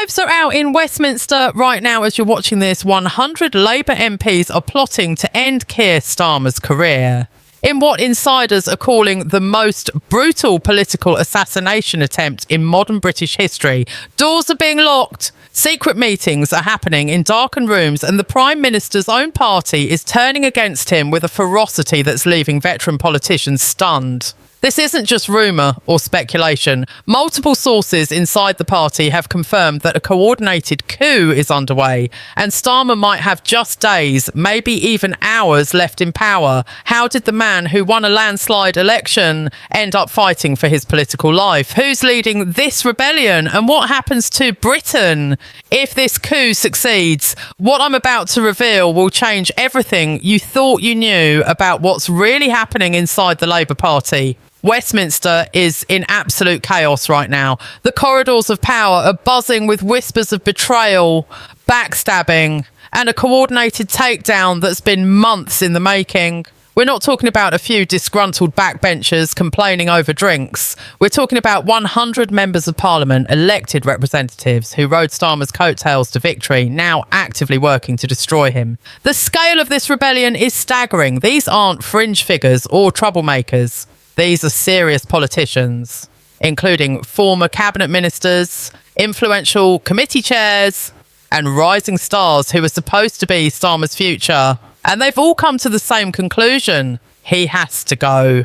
Moves are out in Westminster right now as you're watching this. 100 Labour MPs are plotting to end Keir Starmer's career in what insiders are calling the most brutal political assassination attempt in modern British history. Doors are being locked. Secret meetings are happening in darkened rooms, and the Prime Minister's own party is turning against him with a ferocity that's leaving veteran politicians stunned. This isn't just rumour or speculation. Multiple sources inside the party have confirmed that a coordinated coup is underway, and Starmer might have just days, maybe even hours left in power. How did the man who won a landslide election end up fighting for his political life? Who's leading this rebellion, and what happens to Britain if this coup succeeds? What I'm about to reveal will change everything you thought you knew about what's really happening inside the Labour Party. Westminster is in absolute chaos right now. The corridors of power are buzzing with whispers of betrayal, backstabbing, and a coordinated takedown that's been months in the making. We're not talking about a few disgruntled backbenchers complaining over drinks. We're talking about 100 members of parliament, elected representatives who rode Starmer's coattails to victory, now actively working to destroy him. The scale of this rebellion is staggering. These aren't fringe figures or troublemakers. These are serious politicians, including former cabinet ministers, influential committee chairs, and rising stars who are supposed to be Starmer's future. And they've all come to the same conclusion: he has to go.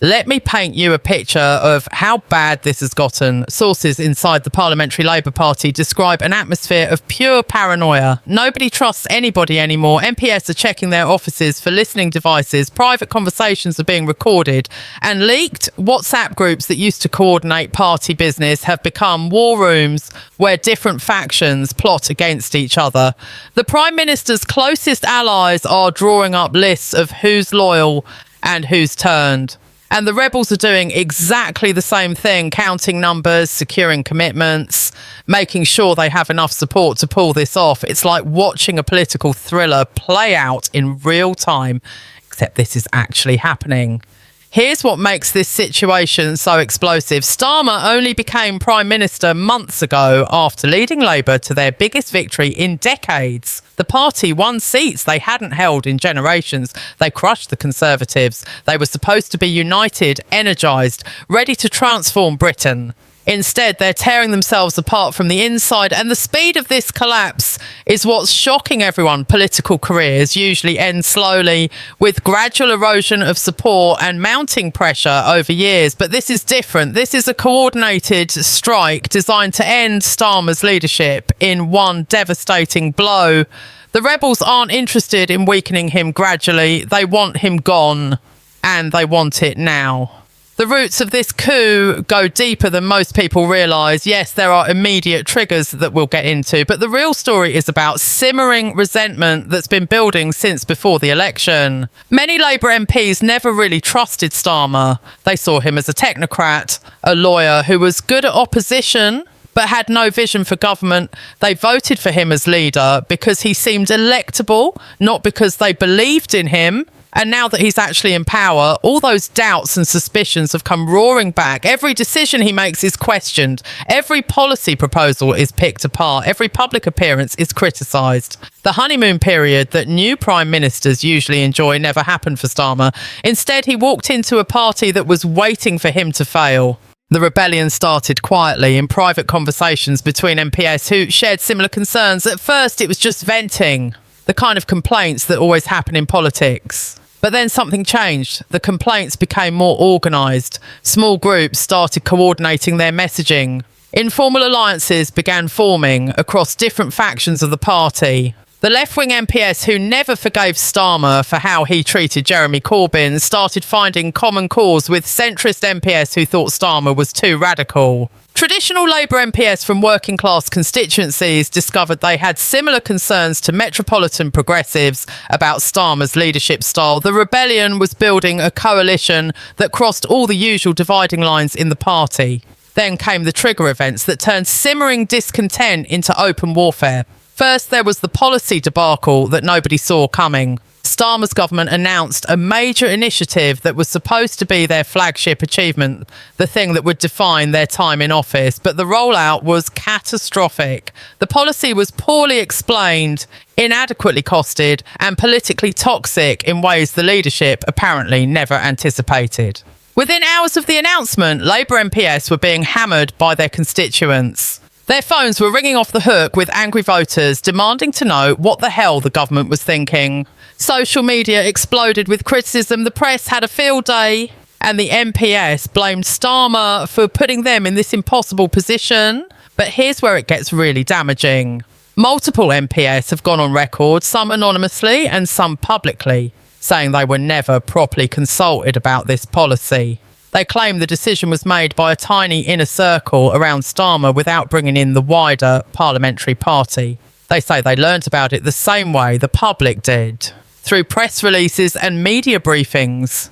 Let me paint you a picture of how bad this has gotten. Sources inside the Parliamentary Labour Party describe an atmosphere of pure paranoia. Nobody trusts anybody anymore. MPs are checking their offices for listening devices. Private conversations are being recorded and leaked. WhatsApp groups that used to coordinate party business have become war rooms where different factions plot against each other. The Prime Minister's closest allies are drawing up lists of who's loyal and who's turned. And the rebels are doing exactly the same thing, counting numbers, securing commitments, making sure they have enough support to pull this off. It's like watching a political thriller play out in real time, except this is actually happening. Here's what makes this situation so explosive. Starmer only became Prime Minister months ago after leading Labour to their biggest victory in decades. The party won seats they hadn't held in generations. They crushed the Conservatives. They were supposed to be united, energised, ready to transform Britain. Instead, they're tearing themselves apart from the inside, and the speed of this collapse is what's shocking everyone. Political careers usually end slowly, with gradual erosion of support and mounting pressure over years. But this is different. This is a coordinated strike designed to end Starmer's leadership in one devastating blow. The rebels aren't interested in weakening him gradually. They want him gone, and they want it now. The roots of this coup go deeper than most people realise. Yes, there are immediate triggers that we'll get into, but the real story is about simmering resentment that's been building since before the election. Many Labour MPs never really trusted Starmer. They saw him as a technocrat, a lawyer who was good at opposition but had no vision for government. They voted for him as leader because he seemed electable, not because they believed in him. And now that he's actually in power, all those doubts and suspicions have come roaring back. Every decision he makes is questioned. Every policy proposal is picked apart. Every public appearance is criticised. The honeymoon period that new prime ministers usually enjoy never happened for Starmer. Instead, he walked into a party that was waiting for him to fail. The rebellion started quietly in private conversations between MPs who shared similar concerns. At first, it was just venting, the kind of complaints that always happen in politics. But then something changed. The complaints became more organised. Small groups started coordinating their messaging. Informal alliances began forming across different factions of the party. The left-wing MPs who never forgave Starmer for how he treated Jeremy Corbyn started finding common cause with centrist MPs who thought Starmer was too radical. Traditional Labour MPs from working-class constituencies discovered they had similar concerns to metropolitan progressives about Starmer's leadership style. The rebellion was building a coalition that crossed all the usual dividing lines in the party. Then came the trigger events that turned simmering discontent into open warfare. First, there was the policy debacle that nobody saw coming. Starmer's government announced a major initiative that was supposed to be their flagship achievement, the thing that would define their time in office. But the rollout was catastrophic. The policy was poorly explained, inadequately costed, and politically toxic in ways the leadership apparently never anticipated. Within hours of the announcement, Labour MPs were being hammered by their constituents. Their phones were ringing off the hook with angry voters demanding to know what the hell the government was thinking. Social media exploded with criticism, the press had a field day, and the MPs blamed Starmer for putting them in this impossible position. But here's where it gets really damaging. Multiple MPs have gone on record, some anonymously and some publicly, saying they were never properly consulted about this policy. They claim the decision was made by a tiny inner circle around Starmer without bringing in the wider parliamentary party. They say they learnt about it the same way the public did, through press releases and media briefings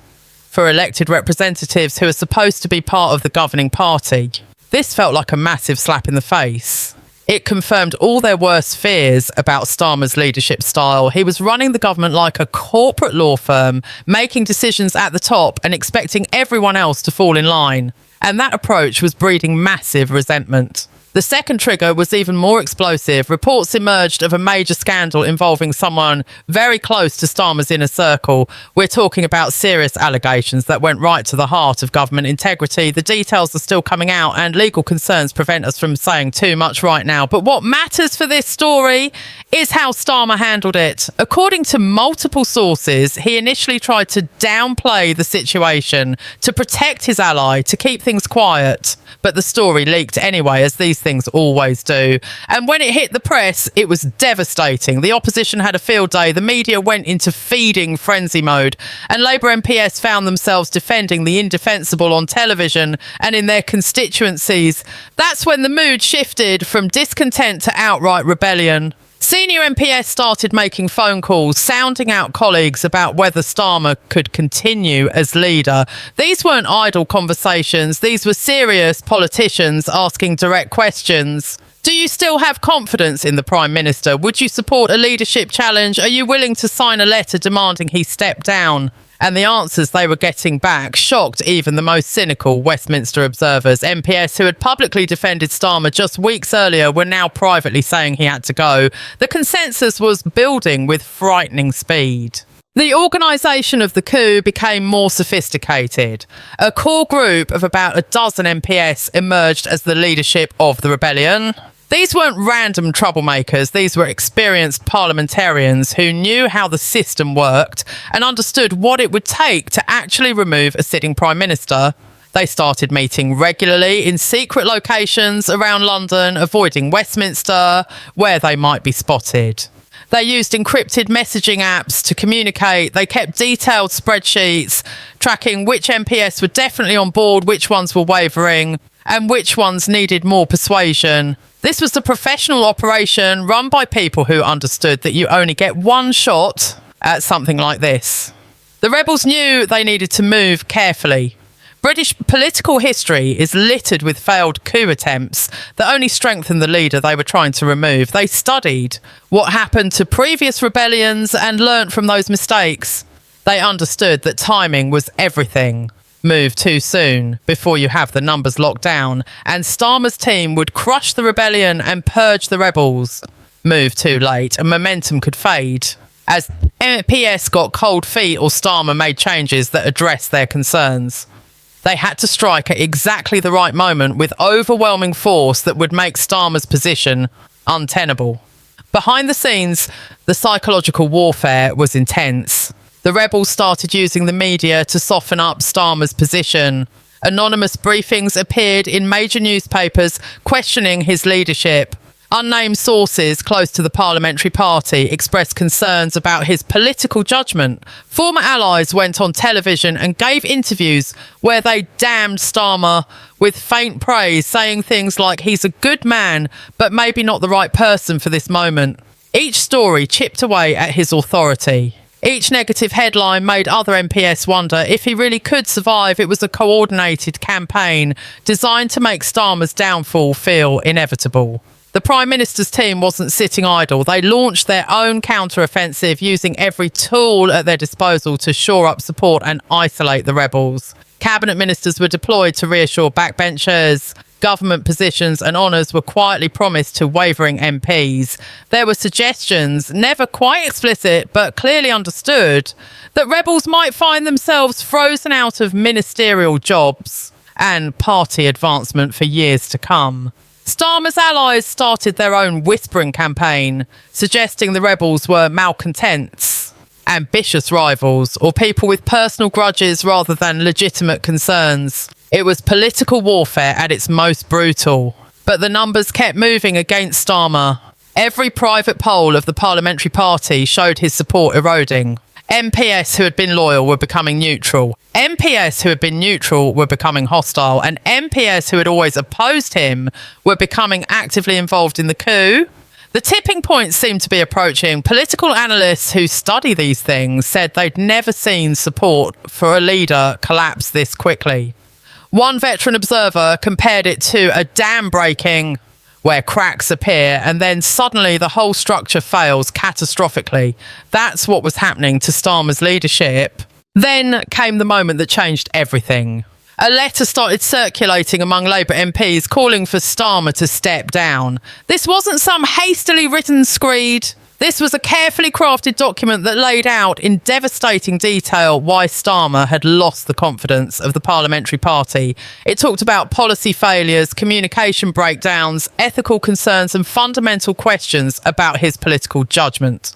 for elected representatives who are supposed to be part of the governing party. This felt like a massive slap in the face. It confirmed all their worst fears about Starmer's leadership style. He was running the government like a corporate law firm, making decisions at the top and expecting everyone else to fall in line. And that approach was breeding massive resentment. The second trigger was even more explosive. Reports emerged of a major scandal involving someone very close to Starmer's inner circle. We're talking about serious allegations that went right to the heart of government integrity. The details are still coming out and legal concerns prevent us from saying too much right now. But what matters for this story is how Starmer handled it. According to multiple sources, he initially tried to downplay the situation, to protect his ally, to keep things quiet. But the story leaked anyway, as these things always do. And when it hit the press, it was devastating. The opposition had a field day. The media went into feeding frenzy mode. And Labour MPs found themselves defending the indefensible on television and in their constituencies. That's when the mood shifted from discontent to outright rebellion. Senior MPs started making phone calls, sounding out colleagues about whether Starmer could continue as leader. These weren't idle conversations. These were serious politicians asking direct questions. Do you still have confidence in the Prime Minister? Would you support a leadership challenge? Are you willing to sign a letter demanding he step down? And the answers they were getting back shocked even the most cynical Westminster observers. MPs who had publicly defended Starmer just weeks earlier were now privately saying he had to go. The consensus was building with frightening speed. The organisation of the coup became more sophisticated. A core group of about a dozen MPs emerged as the leadership of the rebellion. These weren't random troublemakers. These were experienced parliamentarians who knew how the system worked and understood what it would take to actually remove a sitting Prime Minister. They started meeting regularly in secret locations around London, avoiding Westminster, where they might be spotted. They used encrypted messaging apps to communicate. They kept detailed spreadsheets, tracking which MPs were definitely on board, which ones were wavering, and which ones needed more persuasion. This was a professional operation run by people who understood that you only get one shot at something like this. The rebels knew they needed to move carefully. British political history is littered with failed coup attempts that only strengthened the leader they were trying to remove. They studied what happened to previous rebellions and learnt from those mistakes. They understood that timing was everything. Move too soon before you have the numbers locked down, and Starmer's team would crush the rebellion and purge the rebels. Move too late and momentum could fade. As MPs got cold feet or Starmer made changes that addressed their concerns. They had to strike at exactly the right moment with overwhelming force that would make Starmer's position untenable. Behind the scenes, the psychological warfare was intense. The rebels started using the media to soften up Starmer's position. Anonymous briefings appeared in major newspapers questioning his leadership. Unnamed sources close to the parliamentary party expressed concerns about his political judgment. Former allies went on television and gave interviews where they damned Starmer with faint praise, saying things like he's a good man, but maybe not the right person for this moment. Each story chipped away at his authority. Each negative headline made other MPs wonder if he really could survive. It was a coordinated campaign designed to make Starmer's downfall feel inevitable. The Prime Minister's team wasn't sitting idle. They launched their own counter-offensive, using every tool at their disposal to shore up support and isolate the rebels. Cabinet ministers were deployed to reassure backbenchers. Government positions and honours were quietly promised to wavering MPs. There were suggestions, never quite explicit but clearly understood, that rebels might find themselves frozen out of ministerial jobs and party advancement for years to come. Starmer's allies started their own whispering campaign, suggesting the rebels were malcontents, ambitious rivals, or people with personal grudges rather than legitimate concerns. It was political warfare at its most brutal. But the numbers kept moving against Starmer. Every private poll of the parliamentary party showed his support eroding. MPs who had been loyal were becoming neutral. MPs who had been neutral were becoming hostile. And MPs who had always opposed him were becoming actively involved in the coup. The tipping point seemed to be approaching. Political analysts who study these things said they'd never seen support for a leader collapse this quickly. One veteran observer compared it to a dam breaking where cracks appear and then suddenly the whole structure fails catastrophically. That's what was happening to Starmer's leadership. Then came the moment that changed everything. A letter started circulating among Labour MPs calling for Starmer to step down. This wasn't some hastily written screed. This was a carefully crafted document that laid out in devastating detail why Starmer had lost the confidence of the parliamentary party. It talked about policy failures, communication breakdowns, ethical concerns and fundamental questions about his political judgment.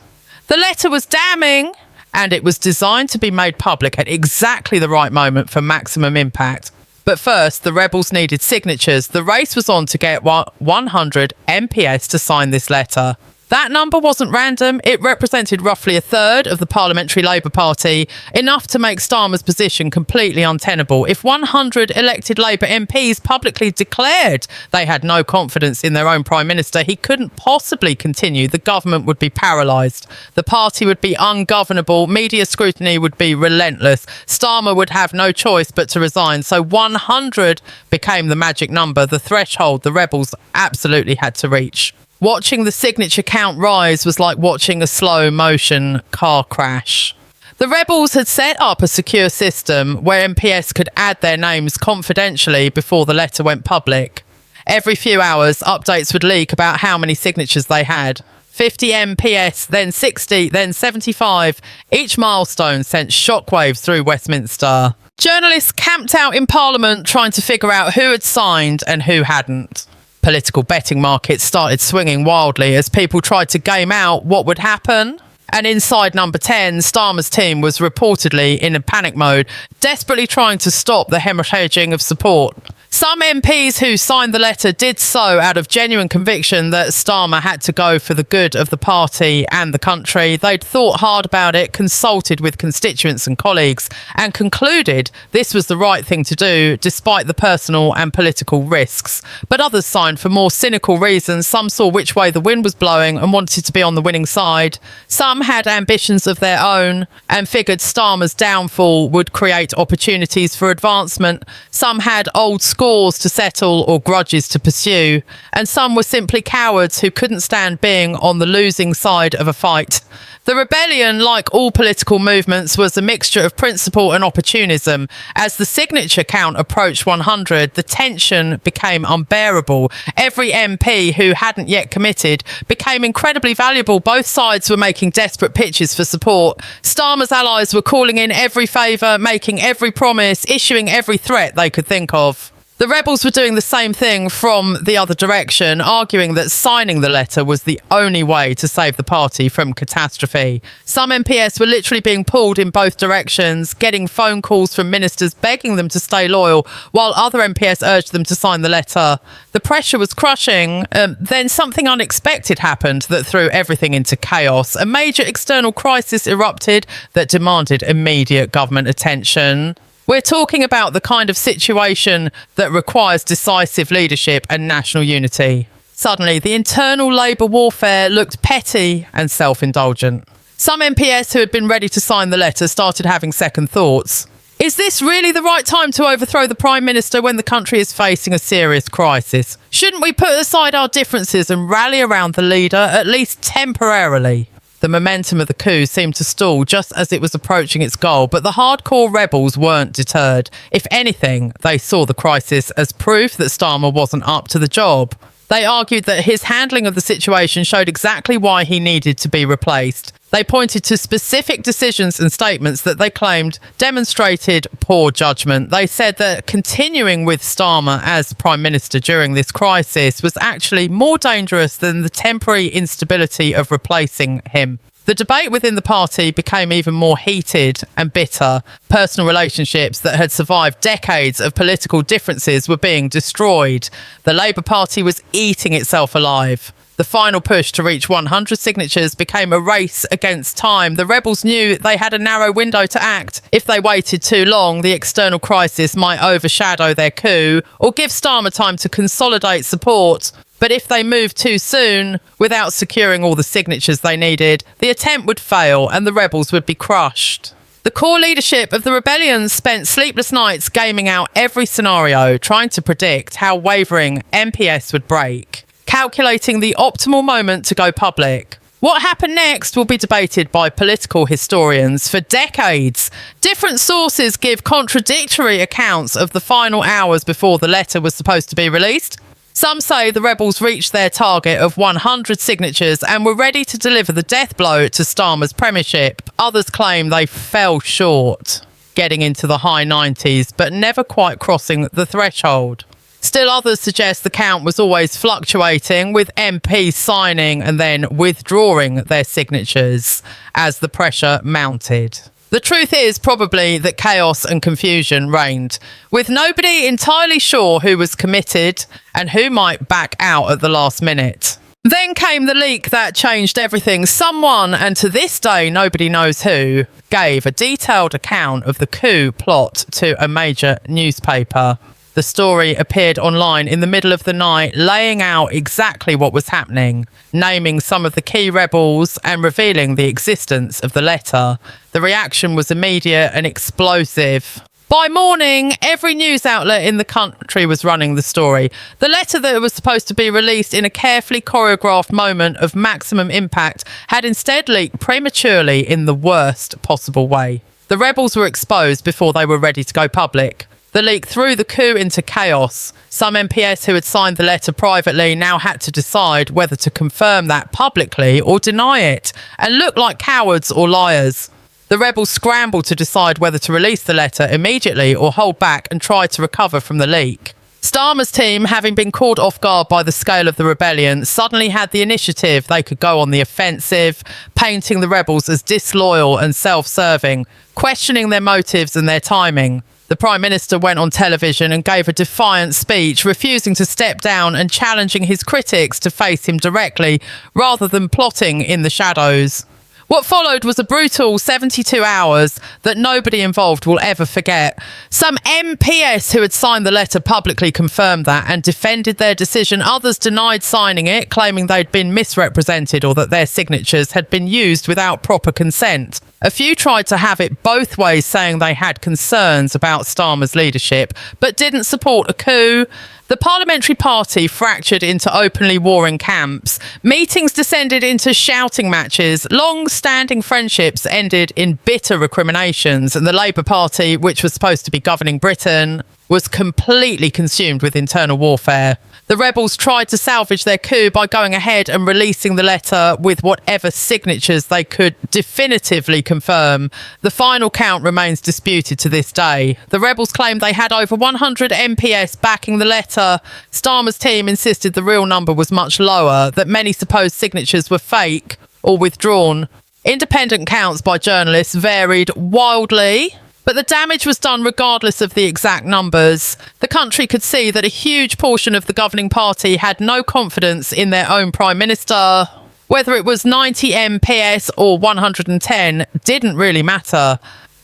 The letter was damning, and it was designed to be made public at exactly the right moment for maximum impact. But first, the rebels needed signatures. The race was on to get 100 MPs to sign this letter. That number wasn't random. It represented roughly a third of the Parliamentary Labour Party, enough to make Starmer's position completely untenable. If 100 elected Labour MPs publicly declared they had no confidence in their own Prime Minister, he couldn't possibly continue. The government would be paralysed. The party would be ungovernable. Media scrutiny would be relentless. Starmer would have no choice but to resign. So 100 became the magic number, the threshold the rebels absolutely had to reach. Watching the signature count rise was like watching a slow-motion car crash. The rebels had set up a secure system where MPs could add their names confidentially before the letter went public. Every few hours, updates would leak about how many signatures they had. 50 MPs, then 60, then 75. Each milestone sent shockwaves through Westminster. Journalists camped out in Parliament trying to figure out who had signed and who hadn't. Political betting markets started swinging wildly as people tried to game out what would happen. And inside number 10, Starmer's team was reportedly in a panic mode, desperately trying to stop the hemorrhaging of support. Some MPs who signed the letter did so out of genuine conviction that Starmer had to go for the good of the party and the country. They'd thought hard about it, consulted with constituents and colleagues, and concluded this was the right thing to do despite the personal and political risks. But others signed for more cynical reasons. Some saw which way the wind was blowing and wanted to be on the winning side. Some had ambitions of their own and figured Starmer's downfall would create opportunities for advancement. Some had old scores to settle or grudges to pursue, and some were simply cowards who couldn't stand being on the losing side of a fight. The rebellion, like all political movements, was a mixture of principle and opportunism. As the signature count approached 100, the tension became unbearable. Every MP who hadn't yet committed became incredibly valuable. Both sides were making desperate pitches for support. Starmer's allies were calling in every favour, making every promise, issuing every threat they could think of. The rebels were doing the same thing from the other direction, arguing that signing the letter was the only way to save the party from catastrophe. Some MPs were literally being pulled in both directions, getting phone calls from ministers begging them to stay loyal, while other MPs urged them to sign the letter. The pressure was crushing. Then something unexpected happened that threw everything into chaos. A major external crisis erupted that demanded immediate government attention. We're talking about the kind of situation that requires decisive leadership and national unity. Suddenly, the internal Labour warfare looked petty and self-indulgent. Some MPs who had been ready to sign the letter started having second thoughts. Is this really the right time to overthrow the Prime Minister when the country is facing a serious crisis? Shouldn't we put aside our differences and rally around the leader, at least temporarily? The momentum of the coup seemed to stall just as it was approaching its goal, but the hardcore rebels weren't deterred. If anything, they saw the crisis as proof that Starmer wasn't up to the job. They argued that his handling of the situation showed exactly why he needed to be replaced. They pointed to specific decisions and statements that they claimed demonstrated poor judgment. They said that continuing with Starmer as Prime Minister during this crisis was actually more dangerous than the temporary instability of replacing him. The debate within the party became even more heated and bitter. Personal relationships that had survived decades of political differences were being destroyed. The Labour Party was eating itself alive. The final push to reach 100 signatures became a race against time. The rebels knew they had a narrow window to act. If they waited too long, the external crisis might overshadow their coup or give Starmer time to consolidate support. But if they moved too soon, without securing all the signatures they needed, the attempt would fail and the rebels would be crushed. The core leadership of the rebellion spent sleepless nights gaming out every scenario, trying to predict how wavering MPs would break, calculating the optimal moment to go public. What happened next will be debated by political historians for decades. Different sources give contradictory accounts of the final hours before the letter was supposed to be released. Some say the rebels reached their target of 100 signatures and were ready to deliver the death blow to Starmer's premiership. Others claim they fell short, getting into the high 90s, but never quite crossing the threshold. Still others suggest the count was always fluctuating, with MPs signing and then withdrawing their signatures as the pressure mounted. The truth is probably that chaos and confusion reigned, with nobody entirely sure who was committed and who might back out at the last minute. Then came the leak that changed everything. Someone, and to this day nobody knows who, gave a detailed account of the coup plot to a major newspaper. The story appeared online in the middle of the night, laying out exactly what was happening, naming some of the key rebels and revealing the existence of the letter. The reaction was immediate and explosive. By morning, every news outlet in the country was running the story. The letter that was supposed to be released in a carefully choreographed moment of maximum impact had instead leaked prematurely in the worst possible way. The rebels were exposed before they were ready to go public. The leak threw the coup into chaos. Some MPs who had signed the letter privately now had to decide whether to confirm that publicly or deny it, and look like cowards or liars. The rebels scrambled to decide whether to release the letter immediately or hold back and try to recover from the leak. Starmer's team, having been caught off guard by the scale of the rebellion, suddenly had the initiative. They could go on the offensive, painting the rebels as disloyal and self-serving, questioning their motives and their timing. The Prime Minister went on television and gave a defiant speech, refusing to step down and challenging his critics to face him directly rather than plotting in the shadows. What followed was a brutal 72 hours that nobody involved will ever forget. Some MPs who had signed the letter publicly confirmed that and defended their decision. Others denied signing it, claiming they'd been misrepresented or that their signatures had been used without proper consent. A few tried to have it both ways, saying they had concerns about Starmer's leadership, but didn't support a coup. The parliamentary party fractured into openly warring camps. Meetings descended into shouting matches. Long-standing friendships ended in bitter recriminations, and the Labour Party, which was supposed to be governing Britain, was completely consumed with internal warfare. The rebels tried to salvage their coup by going ahead and releasing the letter with whatever signatures they could definitively confirm. The final count remains disputed to this day. The rebels claimed they had over 100 MPs backing the letter. Starmer's team insisted the real number was much lower, that many supposed signatures were fake or withdrawn. Independent counts by journalists varied wildly, but the damage was done regardless of the exact numbers. The country could see that a huge portion of the governing party had no confidence in their own Prime Minister. Whether it was 90 MPs or 110 didn't really matter.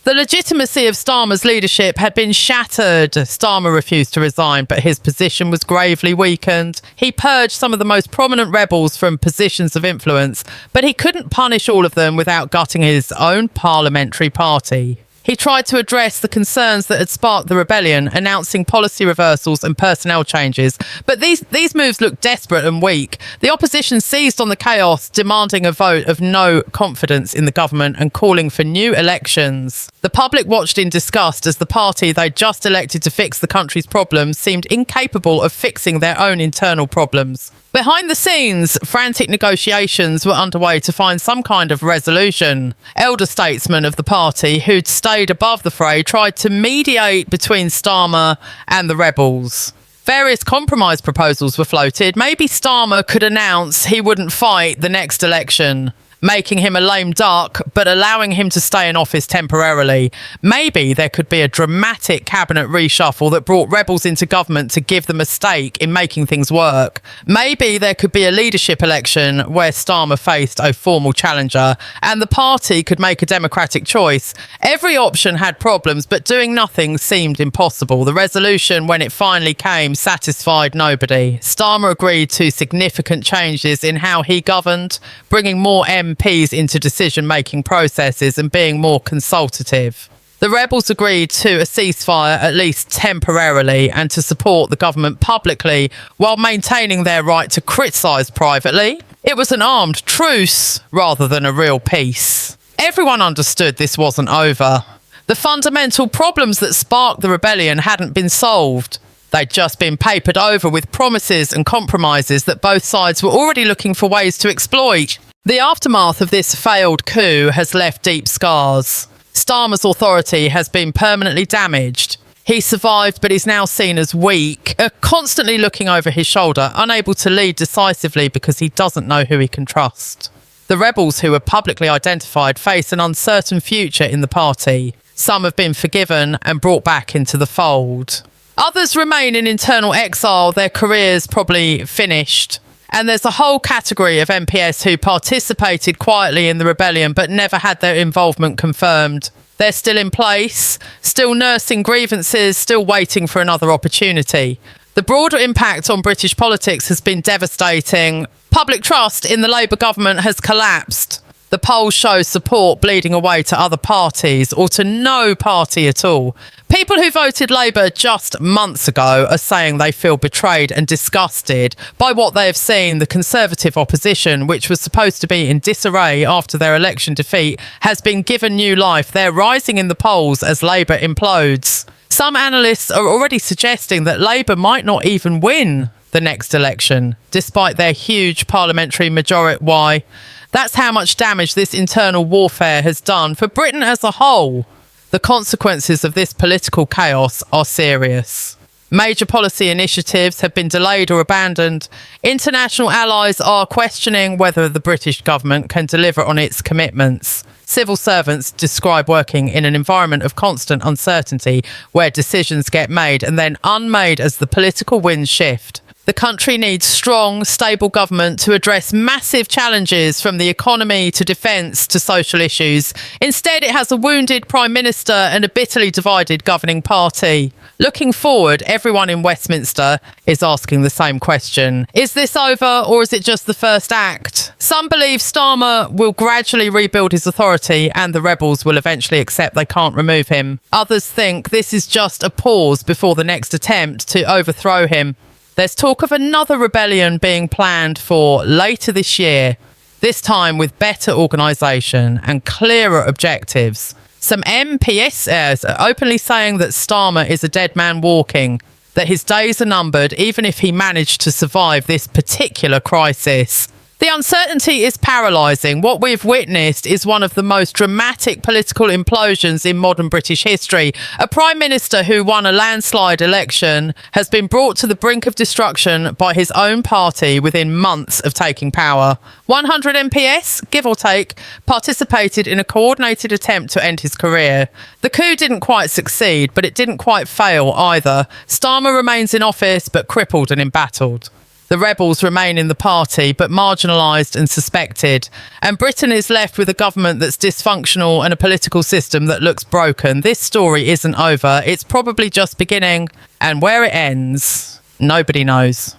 The legitimacy of Starmer's leadership had been shattered. Starmer refused to resign, but his position was gravely weakened. He purged some of the most prominent rebels from positions of influence, but he couldn't punish all of them without gutting his own parliamentary party. He tried to address the concerns that had sparked the rebellion, announcing policy reversals and personnel changes. But these moves looked desperate and weak. The opposition seized on the chaos, demanding a vote of no confidence in the government and calling for new elections. The public watched in disgust as the party they'd just elected to fix the country's problems seemed incapable of fixing their own internal problems. Behind the scenes, frantic negotiations were underway to find some kind of resolution. Elder statesmen of the party who'd stayed above the fray tried to mediate between Starmer and the rebels. Various compromise proposals were floated. Maybe Starmer could announce he wouldn't fight the next election, making him a lame duck, but allowing him to stay in office temporarily. Maybe there could be a dramatic cabinet reshuffle that brought rebels into government to give them a stake in making things work. Maybe there could be a leadership election where Starmer faced a formal challenger and the party could make a democratic choice. Every option had problems, but doing nothing seemed impossible. The resolution, when it finally came, satisfied nobody. Starmer agreed to significant changes in how he governed, bringing more MPs into decision-making processes and being more consultative. The rebels agreed to a ceasefire, at least temporarily, and to support the government publicly while maintaining their right to criticise privately. It was an armed truce rather than a real peace. Everyone understood this wasn't over. The fundamental problems that sparked the rebellion hadn't been solved. They'd just been papered over with promises and compromises that both sides were already looking for ways to exploit. The aftermath of this failed coup has left deep scars. Starmer's authority has been permanently damaged. He survived, but is now seen as weak, constantly looking over his shoulder, unable to lead decisively because he doesn't know who he can trust. The rebels who were publicly identified face an uncertain future in the party. Some have been forgiven and brought back into the fold. Others remain in internal exile, their careers probably finished. And there's a whole category of MPs who participated quietly in the rebellion but never had their involvement confirmed. They're still in place, still nursing grievances, still waiting for another opportunity. The broader impact on British politics has been devastating. Public trust in the Labour government has collapsed. The polls show support bleeding away to other parties or to no party at all. People who voted Labour just months ago are saying they feel betrayed and disgusted by what they have seen. The Conservative opposition, which was supposed to be in disarray after their election defeat, has been given new life. They're rising in the polls as Labour implodes. Some analysts are already suggesting that Labour might not even win the next election, despite their huge parliamentary majority. Why? That's how much damage this internal warfare has done for Britain as a whole. The consequences of this political chaos are serious. Major policy initiatives have been delayed or abandoned. International allies are questioning whether the British government can deliver on its commitments. Civil servants describe working in an environment of constant uncertainty where decisions get made and then unmade as the political winds shift. The country needs strong, stable government to address massive challenges from the economy to defence to social issues. Instead, it has a wounded Prime Minister and a bitterly divided governing party. Looking forward, everyone in Westminster is asking the same question. Is this over or is it just the first act? Some believe Starmer will gradually rebuild his authority and the rebels will eventually accept they can't remove him. Others think this is just a pause before the next attempt to overthrow him. There's talk of another rebellion being planned for later this year, this time with better organisation and clearer objectives. Some MPs are openly saying that Starmer is a dead man walking, that his days are numbered even if he managed to survive this particular crisis. The uncertainty is paralysing. What we've witnessed is one of the most dramatic political implosions in modern British history. A Prime Minister who won a landslide election has been brought to the brink of destruction by his own party within months of taking power. 100 MPs, give or take, participated in a coordinated attempt to end his career. The coup didn't quite succeed, but it didn't quite fail either. Starmer remains in office, but crippled and embattled. The rebels remain in the party, but marginalised and suspected. And Britain is left with a government that's dysfunctional and a political system that looks broken. This story isn't over. It's probably just beginning. And where it ends, nobody knows.